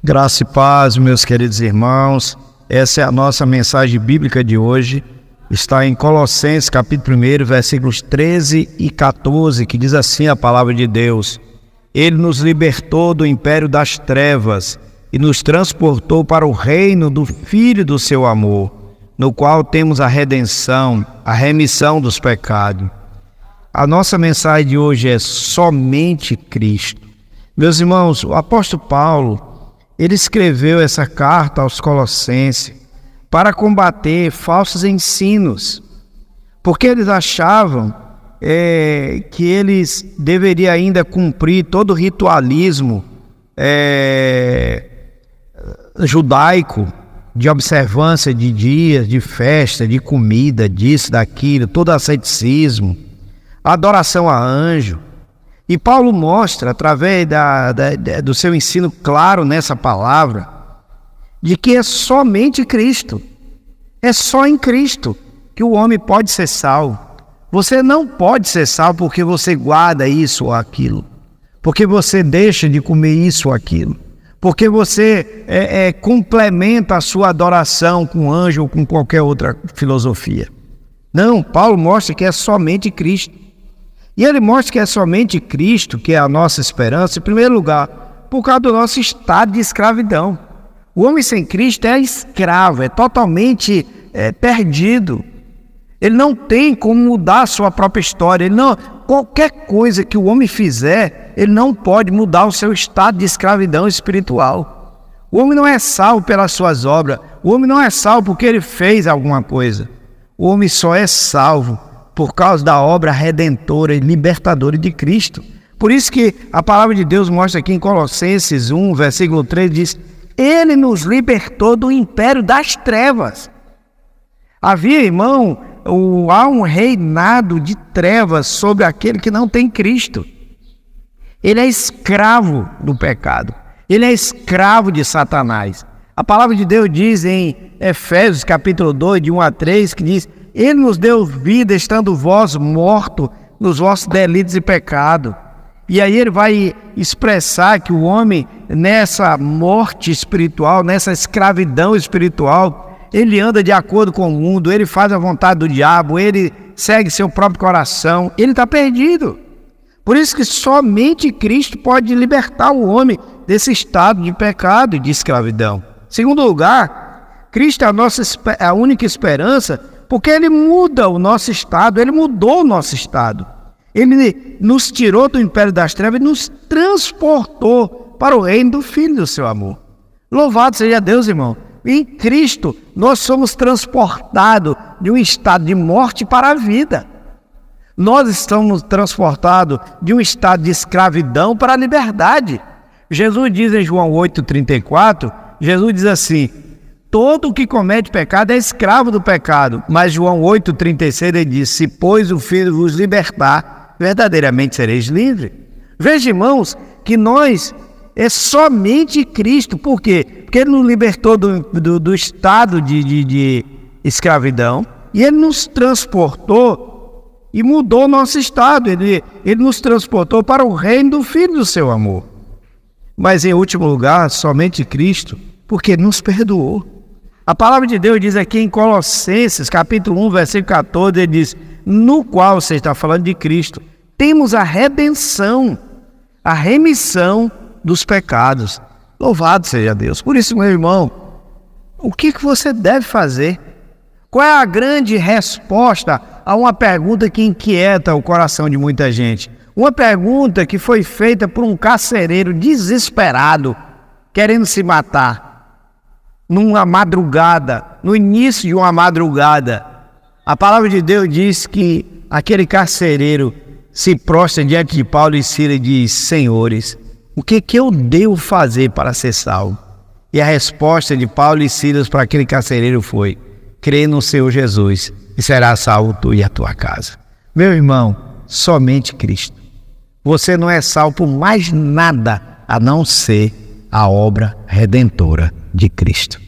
Graça e paz, meus queridos irmãos. Essa é a nossa mensagem bíblica de hoje. Está em Colossenses, capítulo 1, versículos 13 e 14, que diz assim a palavra de Deus: Ele nos libertou do império das trevas e nos transportou para o reino do Filho do seu amor, no qual temos a redenção, a remissão dos pecados. A nossa mensagem de hoje é somente Cristo. Meus irmãos, o apóstolo Paulo, ele escreveu essa carta aos Colossenses para combater falsos ensinos, porque eles achavam que eles deveriam ainda cumprir todo o ritualismo judaico, de observância de dias, de festa, de comida, disso, daquilo, todo asceticismo, adoração a anjo. E Paulo mostra, através do seu ensino claro nessa palavra, de que é somente Cristo. É só em Cristo que o homem pode ser salvo. Você não pode ser salvo porque você guarda isso ou aquilo, porque você deixa de comer isso ou aquilo, porque você complementa a sua adoração com anjo ou com qualquer outra filosofia. Não, Paulo mostra que é somente Cristo. E ele mostra que é somente Cristo que é a nossa esperança, em primeiro lugar, por causa do nosso estado de escravidão. O homem sem Cristo é escravo, é totalmente perdido. Ele não tem como mudar a sua própria história. Qualquer coisa que o homem fizer, ele não pode mudar o seu estado de escravidão espiritual. O homem não é salvo pelas suas obras. O homem não é salvo porque ele fez alguma coisa. O homem só é salvo por causa da obra redentora e libertadora de Cristo. Por isso que a palavra de Deus mostra aqui em Colossenses 1, versículo 3, diz: Ele nos libertou do império das trevas. Havia, irmão, há um reinado de trevas sobre aquele que não tem Cristo. Ele é escravo do pecado. Ele é escravo de Satanás. A palavra de Deus diz em Efésios capítulo 2, de 1 a 3, que diz: Ele nos deu vida, estando vós mortos nos vossos delitos e pecados. E aí ele vai expressar que o homem, nessa morte espiritual, nessa escravidão espiritual, ele anda de acordo com o mundo, ele faz a vontade do diabo, ele segue seu próprio coração, ele está perdido. Por isso que somente Cristo pode libertar o homem desse estado de pecado e de escravidão. Em segundo lugar, Cristo é a única esperança, porque Ele muda o nosso estado, Ele mudou o nosso estado. Ele nos tirou do império das trevas e nos transportou para o reino do Filho do seu amor. Louvado seja Deus, irmão. Em Cristo, nós somos transportados de um estado de morte para a vida. Nós estamos transportados de um estado de escravidão para a liberdade. Jesus diz em João 8,34, Jesus diz assim: todo o que comete pecado é escravo do pecado. Mas João 8,36 ele diz: se pois o Filho vos libertar, verdadeiramente sereis livres. Veja, irmãos, que nós é somente Cristo. Por quê? Porque Ele nos libertou do estado de escravidão e Ele nos transportou e mudou o nosso estado. Ele nos transportou para o reino do Filho do seu amor. Mas em último lugar, somente Cristo, porque Ele nos perdoou. A palavra de Deus diz aqui em Colossenses, capítulo 1, versículo 14, ele diz: no qual, você está falando de Cristo, temos a redenção, a remissão dos pecados. Louvado seja Deus. Por isso, meu irmão, o que você deve fazer? Qual é a grande resposta a uma pergunta que inquieta o coração de muita gente? Uma pergunta que foi feita por um carcereiro desesperado, querendo se matar. Numa madrugada, no início de uma madrugada, a palavra de Deus diz que aquele carcereiro se prostra diante de Paulo e Silas e diz: senhores, o que eu devo fazer para ser salvo? E a resposta de Paulo e Silas para aquele carcereiro foi: crê no Senhor Jesus e será salvo tu e a tua casa. Meu irmão, somente Cristo. Você não é salvo por mais nada a não ser a obra redentora de Cristo.